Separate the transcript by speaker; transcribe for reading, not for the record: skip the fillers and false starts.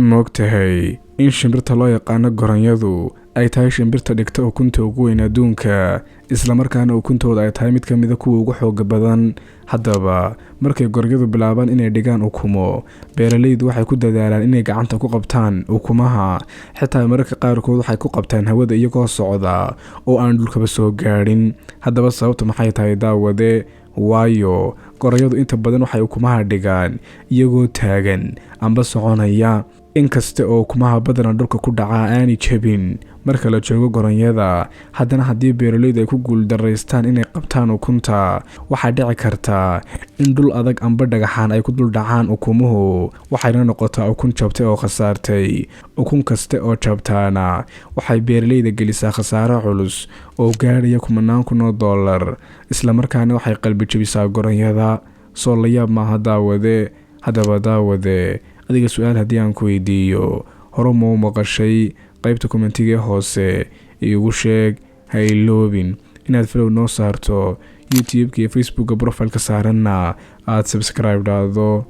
Speaker 1: moogtahay in shimbirta loo yaqaano goronyadu ay tahay shimbirta dhigta ukunta ugu weyn adduunka isla markaana ukuntooda ay tahay mid ka mid ah kuwa ugu xoog badan. haddaba markay goronyadu bilaabaan inay dhigaan ukumo, beeralaydu waxay ku dadaalaan inay gacanta ku qabtaan ukumaha, xitaa mararka qaarkood waxay ku qabtaan hawada iyagoo socda oo aan dhulkaba soo gaadhin. haddaba sababtu maxay tahay daawade? waayo goronyadu inta badan waxay ukumaha dhigaan iyagoo taagan amba soconaya, inkasta oo ukumaha badan dhulka ku dhaca aanay jabin marka la joogo goronyada. haddana haddii beeralaydu ay ku guuldaraystaan inay qabtaan ukunta, waxaa dhici karta in dhul adag amba dhagaxaan ay ku dul dhacaan ukumuhu, waxayna noqotaa ukun jabtay oo khasaartay. ukun kasta oo jabtaana waxay beeralayda gelisaa khasaaro culus oo gaadhaya $10,000, isla markaana waxay qalbi jabisaa goronyada. soo la yaab maaha daawade? haddaba daawade, adiga su'aal haddii aan ku weydiiyo, hore ma u maqashay? qaybta kommentiga hoose iigu sheeg. ha iloobin inaad follow noo saarto youtube-ka iyo facebook-ga profile-ka saaranna aad subscribe dhaado.